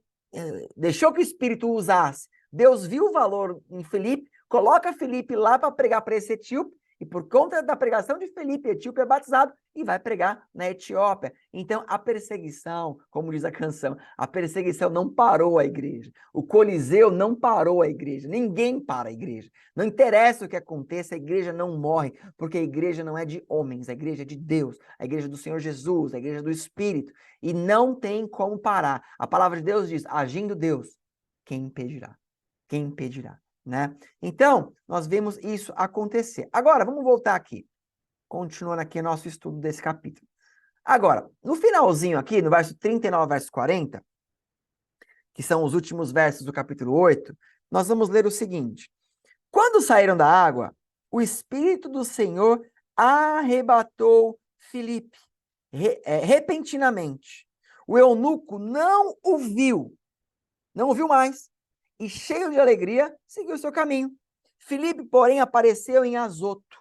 deixou que o Espírito o usasse. Deus viu o valor em Filipe, coloca Filipe lá para pregar para esse etíope, e por conta da pregação de Filipe, etíope é batizado e vai pregar na Etiópia. Então, a perseguição, como diz a canção, a perseguição não parou a igreja. O Coliseu não parou a igreja. Ninguém para a igreja. Não interessa o que aconteça, a igreja não morre, porque a igreja não é de homens, a igreja é de Deus, a igreja do Senhor Jesus, a igreja do Espírito, e não tem como parar. A palavra de Deus diz, agindo Deus, quem impedirá? Quem impedirá? Né? Então, nós vemos isso acontecer. Agora, vamos voltar aqui, continuando aqui nosso estudo desse capítulo. Agora, no finalzinho aqui, no verso 39, verso 40, que são os últimos versos do capítulo 8, nós vamos ler o seguinte: quando saíram da água, o Espírito do Senhor arrebatou Filipe repentinamente. O eunuco não o viu mais, e cheio de alegria, seguiu seu caminho. Filipe, porém, apareceu em Azoto,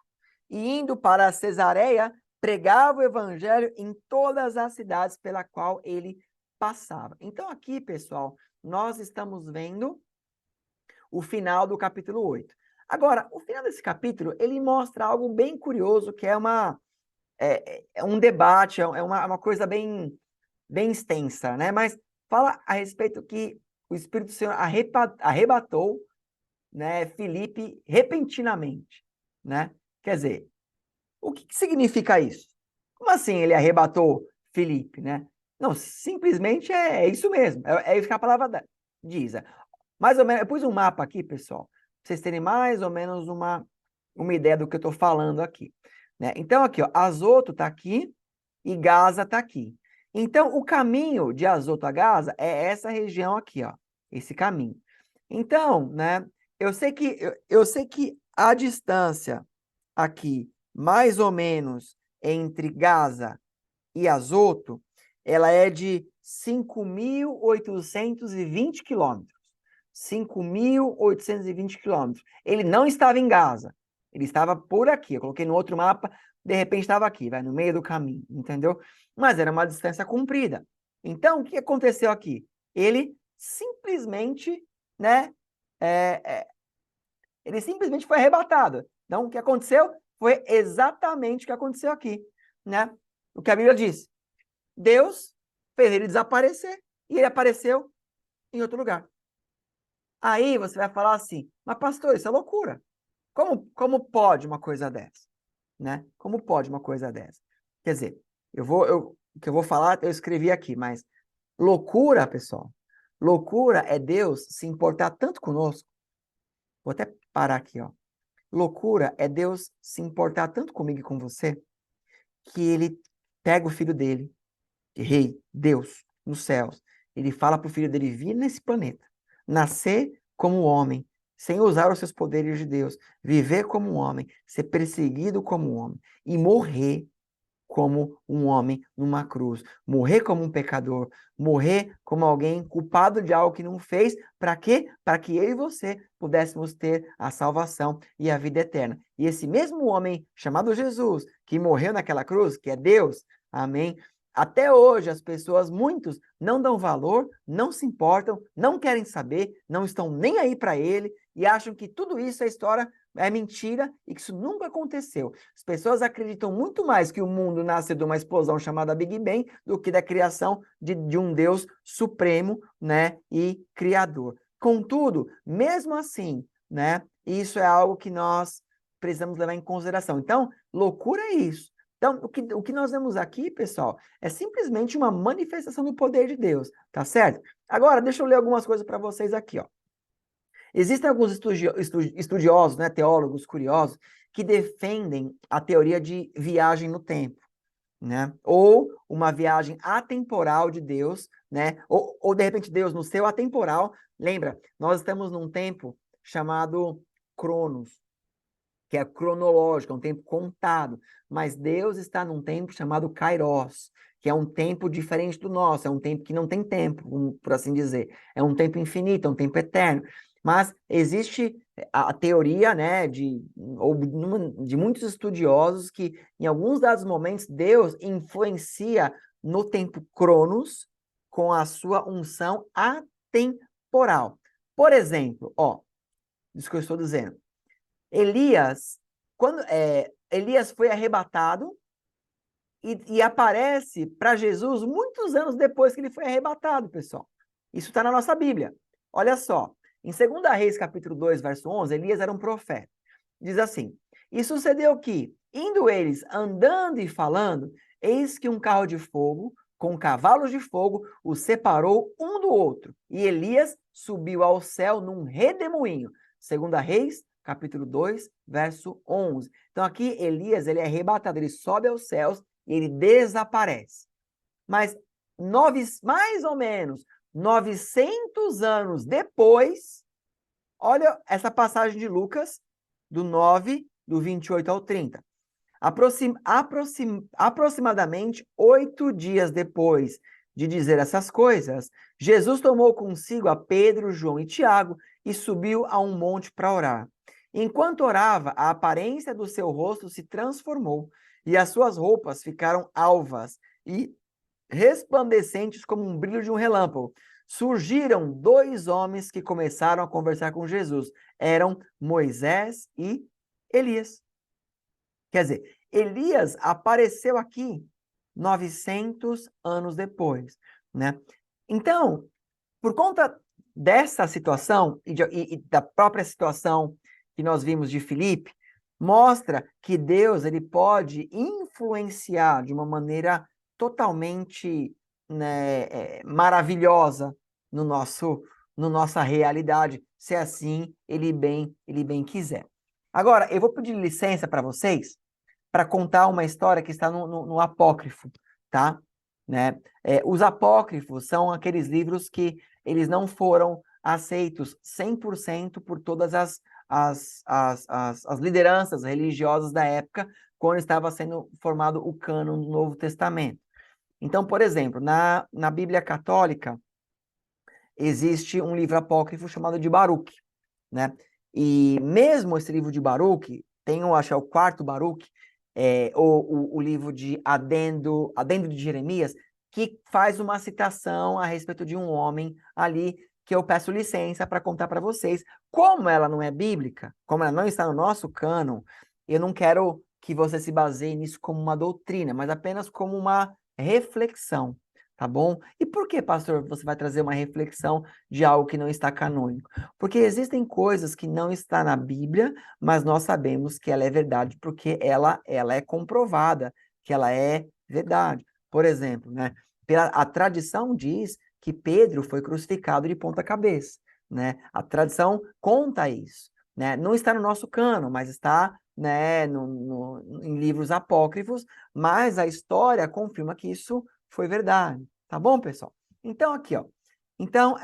e indo para Cesareia, pregava o evangelho em todas as cidades pela qual ele passava. Então aqui, pessoal, nós estamos vendo o final do capítulo 8. Agora, o final desse capítulo, ele mostra algo bem curioso, que é um debate, é uma coisa bem extensa, né? Mas fala a respeito que o Espírito do Senhor arrebatou, né, Filipe repentinamente, né? Quer dizer, o que significa isso? Como assim ele arrebatou Filipe, né? Não, simplesmente é isso mesmo, é isso que a palavra diz. Mais ou menos, eu pus um mapa aqui, pessoal, para vocês terem mais ou menos uma ideia do que eu estou falando aqui, né? Então, aqui, ó, Azoto está aqui e Gaza está aqui. Então, o caminho de Azoto a Gaza é essa região aqui, ó, esse caminho. Então, né, eu sei que a distância aqui, mais ou menos, entre Gaza e Azoto, ela é de 5.820 quilômetros. 5.820 quilômetros. Ele não estava em Gaza, ele estava por aqui. Eu coloquei no outro mapa, de repente estava aqui, vai no meio do caminho, entendeu? Mas era uma distância comprida. Então, o que aconteceu aqui? Ele simplesmente, né, ele simplesmente foi arrebatado. Então, o que aconteceu foi exatamente o que aconteceu aqui, né? O que a Bíblia diz. Deus fez ele desaparecer e ele apareceu em outro lugar. Aí você vai falar assim, mas pastor, isso é loucura. Como pode uma coisa dessa? Né? Como pode uma coisa dessa? Quer dizer, o que eu vou falar, eu escrevi aqui, mas loucura, pessoal, loucura é Deus se importar tanto conosco. Vou até parar aqui, ó. Loucura é Deus se importar tanto comigo e com você, que ele pega o filho dele, rei, Deus, nos céus. Ele fala para o filho dele vir nesse planeta, nascer como homem, sem usar os seus poderes de Deus, viver como um homem, ser perseguido como um homem e morrer como um homem numa cruz, morrer como um pecador, morrer como alguém culpado de algo que não fez, para quê? Para que eu e você pudéssemos ter a salvação e a vida eterna. E esse mesmo homem chamado Jesus, que morreu naquela cruz, que é Deus, amém? Até hoje as pessoas, muitos, não dão valor, não se importam, não querem saber, não estão nem aí para ele e acham que tudo isso é história, é mentira e que isso nunca aconteceu. As pessoas acreditam muito mais que o mundo nasce de uma explosão chamada Big Bang do que da criação de um Deus supremo, né, e criador. Contudo, mesmo assim, né, isso é algo que nós precisamos levar em consideração. Então, loucura é isso. Então, o que nós vemos aqui, pessoal, é simplesmente uma manifestação do poder de Deus, tá certo? Agora, deixa eu ler algumas coisas para vocês aqui, ó. Existem alguns estudiosos, né, teólogos curiosos, que defendem a teoria de viagem no tempo, né? Ou uma viagem atemporal de Deus, né? Ou de repente Deus no seu atemporal. Lembra, nós estamos num tempo chamado Cronos, que é cronológico, é um tempo contado, mas Deus está num tempo chamado Kairos, que é um tempo diferente do nosso, é um tempo que não tem tempo, por assim dizer, é um tempo infinito, é um tempo eterno. Mas existe a teoria, né, de muitos estudiosos que, em alguns dados momentos, Deus influencia no tempo Cronos com a sua unção atemporal. Por exemplo, ó, isso que eu estou dizendo. Elias, Elias foi arrebatado e aparece para Jesus muitos anos depois que ele foi arrebatado, pessoal. Isso está na nossa Bíblia. Olha só, em 2 Reis, capítulo 2, verso 11, Elias era um profeta. Diz assim, e sucedeu que, indo eles andando e falando, eis que um carro de fogo, com cavalos de fogo, os separou um do outro. E Elias subiu ao céu num redemoinho. 2 Reis, capítulo 2, verso 11. Então aqui Elias, ele é arrebatado, ele sobe aos céus e ele desaparece. Mas mais ou menos 900 anos depois, olha essa passagem de Lucas, do 9, do 28 ao 30. Aproximadamente 8 dias depois de dizer essas coisas, Jesus tomou consigo a Pedro, João e Tiago e subiu a um monte para orar. Enquanto orava, a aparência do seu rosto se transformou e as suas roupas ficaram alvas e resplandecentes como um brilho de um relâmpago. Surgiram 2 homens que começaram a conversar com Jesus. Eram Moisés e Elias. Quer dizer, Elias apareceu aqui 900 anos depois, né? Então, por conta dessa situação e da própria situação que nós vimos de Filipe, mostra que Deus ele pode influenciar de uma maneira totalmente, né, maravilhosa no nossa realidade, se assim ele bem quiser. Agora, eu vou pedir licença para vocês para contar uma história que está no apócrifo, tá? Né? Os apócrifos são aqueles livros que eles não foram aceitos 100% por todas as lideranças religiosas da época, quando estava sendo formado o cânon do Novo Testamento. Então, por exemplo, na Bíblia Católica, existe um livro apócrifo chamado de Baruque, né? E mesmo esse livro de Baruque, tem, eu acho, é o quarto Baruque, o livro de Adendo de Jeremias, que faz uma citação a respeito de um homem ali, que eu peço licença para contar para vocês. Como ela não é bíblica, como ela não está no nosso cânon, eu não quero que você se baseie nisso como uma doutrina, mas apenas como uma reflexão, tá bom? E por que, pastor, você vai trazer uma reflexão de algo que não está canônico? Porque existem coisas que não estão na Bíblia, mas nós sabemos que ela é verdade, porque ela é comprovada, que ela é verdade. Por exemplo, né, a tradição diz que Pedro foi crucificado de ponta cabeça, né? A tradição conta isso, né? Não está no nosso cânon, mas está, né, em livros apócrifos, mas a história confirma que isso foi verdade. Tá bom, pessoal? Então, aqui, ó. Então,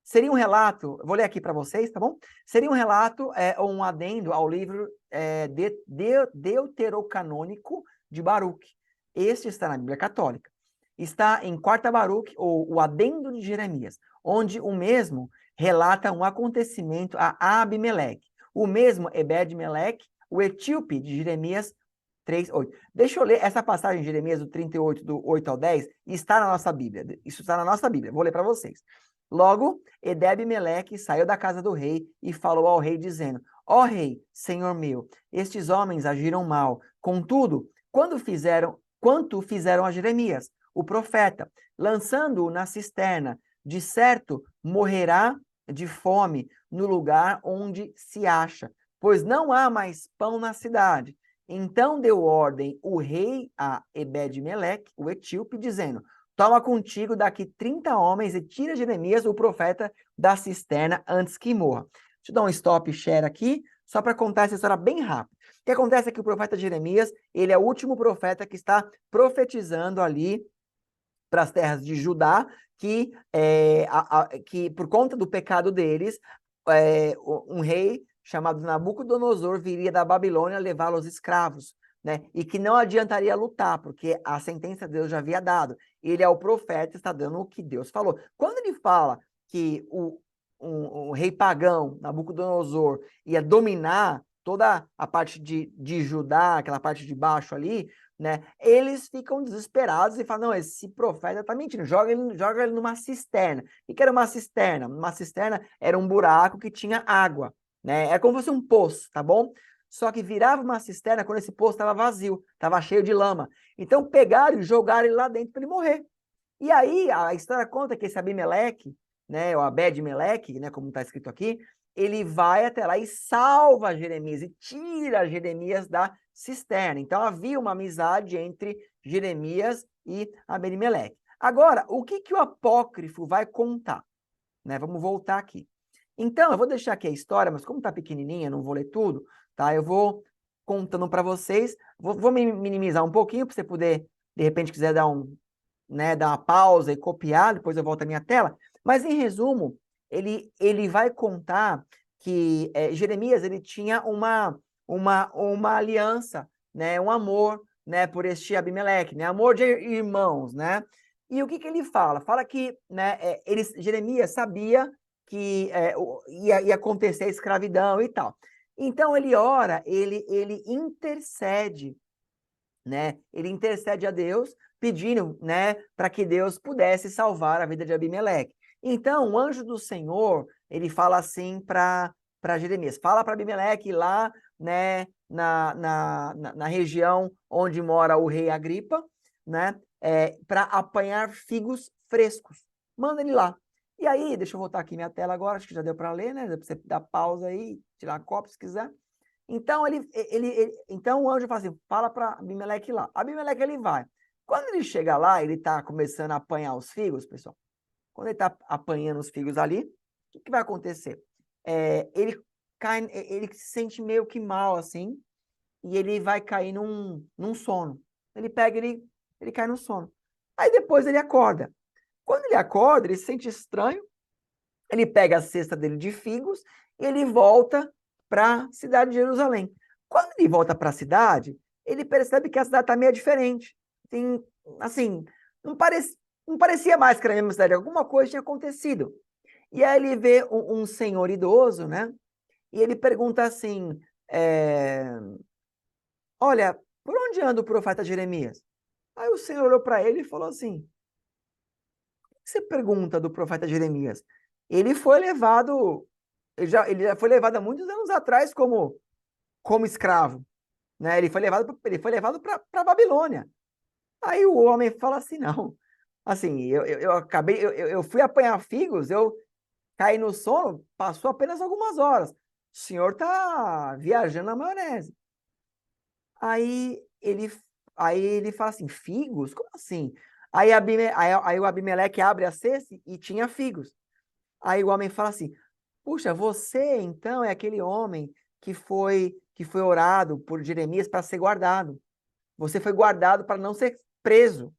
seria um relato, vou ler aqui para vocês, tá bom? Seria um relato ou um adendo ao livro Deuterocanônico de Baruque. Este está na Bíblia Católica. Está em 4 Baruque, ou o adendo de Jeremias, onde o mesmo relata um acontecimento a Abimeleque. O mesmo Ebed-Meleque, o etíope de Jeremias 3:8. Deixa eu ler essa passagem de Jeremias do 38, do 8 ao 10, está na nossa Bíblia. Isso está na nossa Bíblia. Vou ler para vocês. Logo, Edeb-Meleque saiu da casa do rei e falou ao rei, dizendo: Ó rei, senhor meu, estes homens agiram mal. Contudo, quanto fizeram a Jeremias, o profeta, lançando-o na cisterna, de certo morrerá de fome no lugar onde se acha, pois não há mais pão na cidade. Então deu ordem o rei a Ebed-Meleque, o etíope, dizendo: toma contigo daqui 30 homens e tira Jeremias, o profeta, da cisterna antes que morra. Deixa eu dar um stop share aqui, só para contar essa história bem rápido. O que acontece é que o profeta Jeremias, ele é o último profeta que está profetizando ali para as terras de Judá, que por conta do pecado deles, um rei chamado Nabucodonosor viria da Babilônia levá-los escravos, né? E que não adiantaria lutar, porque a sentença Deus já havia dado. Ele é o profeta, está dando o que Deus falou. Quando ele fala que um rei pagão, Nabucodonosor, ia dominar toda a parte de Judá, aquela parte de baixo ali, né? Eles ficam desesperados e falam: não, esse profeta está mentindo, joga ele numa cisterna. O que era uma cisterna? Uma cisterna era um buraco que tinha água, né? É como se fosse um poço, tá bom? Só que virava uma cisterna quando esse poço estava vazio, estava cheio de lama. Então pegaram e jogaram ele lá dentro para ele morrer. E aí a história conta que esse Abimeleque, né, o Abed-Meleque, né, como está escrito aqui, ele vai até lá e salva Jeremias e tira Jeremias da cisterna. Então havia uma amizade entre Jeremias e Abimeleque. Agora, o que o apócrifo vai contar? Né? Vamos voltar aqui. Então, eu vou deixar aqui a história, mas como está pequenininha, não vou ler tudo, tá? Eu vou contando para vocês. Vou minimizar um pouquinho para você poder, de repente, quiser dar dar uma pausa e copiar, depois eu volto à minha tela. Mas, em resumo, ele vai contar que Jeremias ele tinha uma aliança, né, um amor, né, por este Abimeleque, né, amor de irmãos, né? E o que ele fala? Fala que, né, Jeremias sabia que ia acontecer a escravidão e tal. Então ele ora, ele intercede, né? Ele intercede a Deus, pedindo, né, para que Deus pudesse salvar a vida de Abimeleque. Então, o anjo do Senhor, ele fala assim para Jeremias: fala para Abimeleque lá, né, na região onde mora o rei Agripa, né, para apanhar figos frescos. Manda ele lá. E aí, deixa eu voltar aqui minha tela agora, acho que já deu para ler, né? Dá para você dar pausa aí, tirar cópia se quiser. Então, então o anjo fala assim: fala para Abimeleque lá. Abimeleque ele vai. Quando ele chega lá, ele está começando a apanhar os figos, pessoal. Quando ele está apanhando os figos ali, o que vai acontecer? Ele cai, ele se sente meio que mal assim, e ele vai cair num sono. Ele pega, ele cai no sono. Aí depois ele acorda. Quando ele acorda, ele se sente estranho, ele pega a cesta dele de figos e ele volta para a cidade de Jerusalém. Quando ele volta para a cidade, ele percebe que a cidade está meio diferente. Tem, assim, não parecia mais que era a mesma cidade, alguma coisa tinha acontecido. E aí ele vê um senhor idoso, né? E ele pergunta assim: olha, por onde anda o profeta Jeremias? Aí o senhor olhou para ele e falou assim: o que você pergunta do profeta Jeremias? Ele foi levado, ele já foi levado há muitos anos atrás como escravo, né? Ele foi levado para a Babilônia. Aí o homem fala assim: não, assim, eu fui apanhar figos, eu caí no sono, passou apenas algumas horas. O senhor está viajando na maionese. Aí ele, aí ele fala assim: figos? Como assim? Aí o Abimeleque abre a cesta e tinha figos. Aí o homem fala assim: puxa, você então é aquele homem que foi orado por Jeremias para ser guardado. Você foi guardado para não ser preso.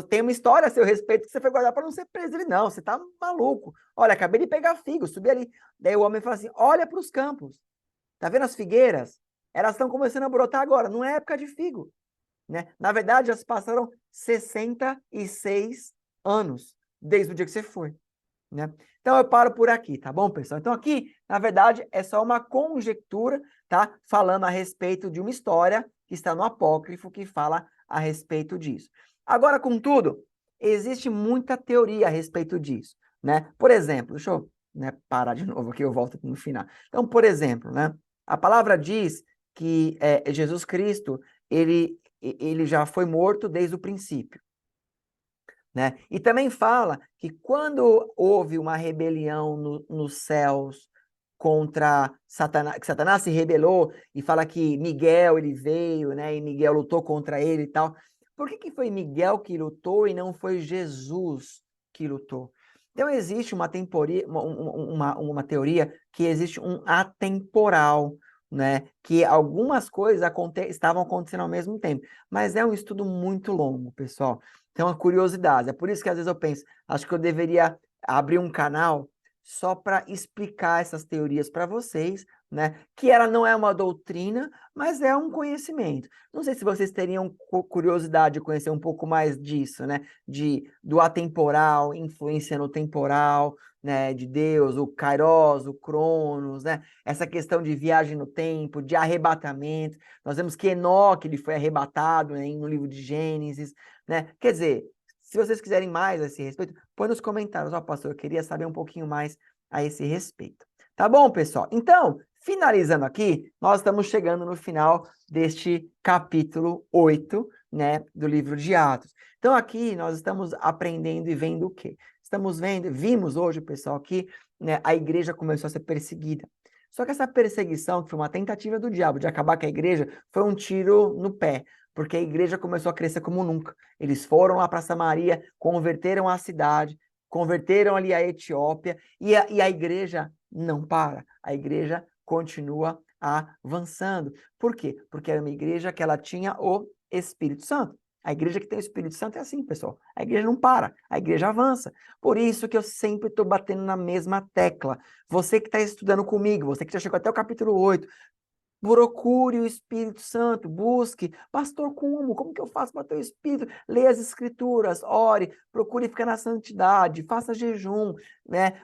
Tem uma história a seu respeito que você foi guardado para não ser preso. Ele: não, você está maluco. Olha, acabei de pegar figos, subi ali. Daí o homem fala assim: olha para os campos. Tá vendo as figueiras? Elas estão começando a brotar agora, não é época de figo, né? Na verdade, já se passaram 66 anos desde o dia que você foi, né? Então eu paro por aqui, tá bom, pessoal? Então aqui, na verdade, é só uma conjectura, tá? Falando a respeito de uma história que está no apócrifo que fala a respeito disso. Agora, contudo, existe muita teoria a respeito disso, né? Por exemplo, deixa eu, né, parar de novo aqui, eu volto no final. Então, por exemplo, né? A palavra diz que Jesus Cristo, ele já foi morto desde o princípio, né? E também fala que quando houve uma rebelião nos céus, contra Satanás, que Satanás se rebelou e fala que Miguel ele veio, né? E Miguel lutou contra ele e tal. Por que foi Miguel que lutou e não foi Jesus que lutou? Então existe uma teoria que existe um atemporal, né? Que algumas coisas estavam acontecendo ao mesmo tempo. Mas é um estudo muito longo, pessoal. Então, uma curiosidade. É por isso que às vezes eu penso, acho que eu deveria abrir um canal só para explicar essas teorias para vocês, né? Que ela não é uma doutrina, mas é um conhecimento. Não sei se vocês teriam curiosidade de conhecer um pouco mais disso, né? Do atemporal, influência no temporal, né? De Deus, o Kairos, o Cronos, né? Essa questão de viagem no tempo, de arrebatamento. Nós vemos que Enoque ele foi arrebatado, né, no livro de Gênesis, né? Quer dizer, se vocês quiserem mais a esse respeito, põe nos comentários. Ó, pastor, eu queria saber um pouquinho mais a esse respeito. Tá bom, pessoal? Então, finalizando aqui, nós estamos chegando no final deste capítulo 8, né, do livro de Atos. Então, aqui nós estamos aprendendo e vendo o quê? Vimos hoje, pessoal, que, né, a igreja começou a ser perseguida. Só que essa perseguição, que foi uma tentativa do diabo de acabar com a igreja, foi um tiro no pé, porque a igreja começou a crescer como nunca. Eles foram lá para Samaria, converteram a cidade, converteram ali a Etiópia, e a igreja não para. A igreja continua avançando. Por quê? Porque era uma igreja que ela tinha o Espírito Santo. A igreja que tem o Espírito Santo é assim, pessoal. A igreja não para, a igreja avança. Por isso que eu sempre estou batendo na mesma tecla. Você que está estudando comigo, você que já chegou até o capítulo 8, procure o Espírito Santo, busque. Pastor, como? Como que eu faço para ter o Espírito? Leia as Escrituras, ore, procure ficar na santidade, faça jejum, né?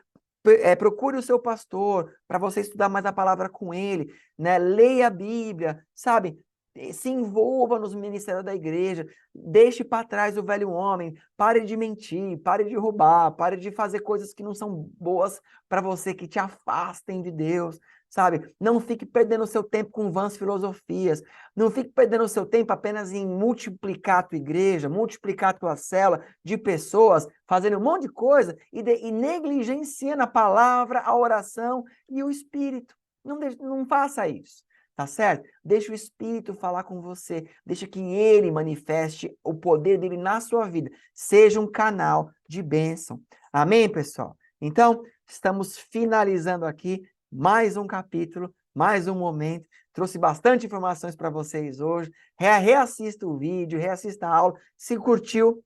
Procure o seu pastor para você estudar mais a palavra com ele, né? Leia a Bíblia, sabe? Se envolva nos ministérios da igreja, deixe para trás o velho homem, pare de mentir, pare de roubar, pare de fazer coisas que não são boas para você, que te afastem de Deus, sabe? Não fique perdendo seu tempo com vãs filosofias, não fique perdendo seu tempo apenas em multiplicar a tua igreja, multiplicar a tua célula de pessoas, fazendo um monte de coisa e negligenciando a palavra, a oração e o Espírito. Não faça isso. Tá certo? Deixa o Espírito falar com você. Deixa que ele manifeste o poder dele na sua vida. Seja um canal de bênção. Amém, pessoal? Então, estamos finalizando aqui mais um capítulo, mais um momento. Trouxe bastante informações para vocês hoje. Reassista o vídeo, reassista a aula. Se curtiu,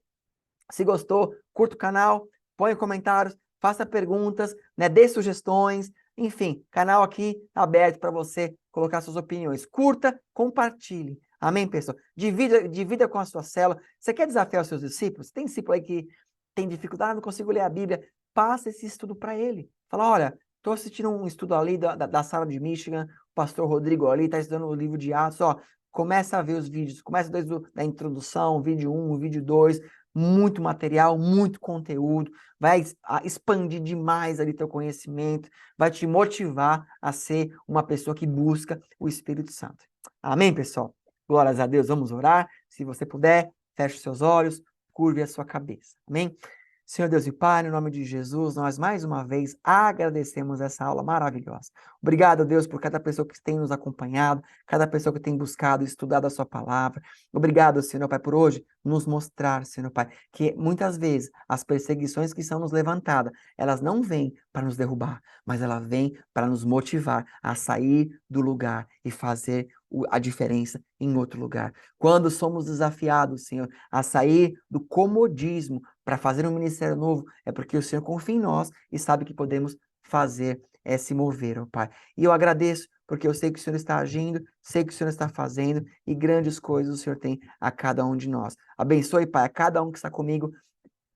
se gostou, curta o canal, põe comentários, faça perguntas, né? Dê sugestões. Enfim, canal aqui aberto para você colocar suas opiniões. Curta, compartilhe. Amém, pessoal? Divida com a sua célula. Você quer desafiar os seus discípulos? Tem discípulo aí que tem dificuldade, não consigo ler a Bíblia. Passa esse estudo para ele. Fala, olha, estou assistindo um estudo ali da sala de Michigan, o pastor Rodrigo ali está estudando o livro de Atos, ó, começa a ver os vídeos, começa desde a introdução, vídeo 1, vídeo 2, muito material, muito conteúdo, vai expandir demais ali teu conhecimento, vai te motivar a ser uma pessoa que busca o Espírito Santo. Amém, pessoal? Glórias a Deus, vamos orar. Se você puder, feche os seus olhos, curve a sua cabeça. Amém? Senhor Deus e Pai, no nome de Jesus, nós mais uma vez agradecemos essa aula maravilhosa. Obrigado, Deus, por cada pessoa que tem nos acompanhado, cada pessoa que tem buscado, estudado a sua palavra. Obrigado, Senhor Pai, por hoje nos mostrar, Senhor Pai, que muitas vezes as perseguições que são nos levantadas, elas não vêm para nos derrubar, mas elas vêm para nos motivar a sair do lugar e fazer a diferença em outro lugar. Quando somos desafiados, Senhor, a sair do comodismo para fazer um ministério novo, é porque o Senhor confia em nós e sabe que podemos fazer, se mover, ó Pai. E eu agradeço, porque eu sei que o Senhor está agindo, sei que o Senhor está fazendo, e grandes coisas o Senhor tem a cada um de nós. Abençoe, Pai, a cada um que está comigo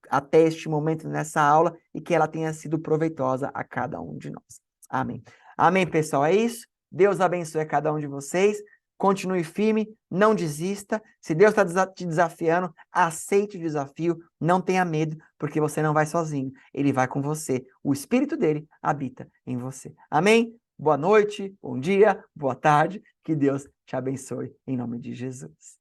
até este momento nessa aula, e que ela tenha sido proveitosa a cada um de nós. Amém. Amém, pessoal, é isso. Deus abençoe a cada um de vocês. Continue firme, não desista. Se Deus está te desafiando, aceite o desafio, não tenha medo, porque você não vai sozinho. Ele vai com você. O Espírito dele habita em você. Amém? Boa noite, bom dia, boa tarde. Que Deus te abençoe, em nome de Jesus.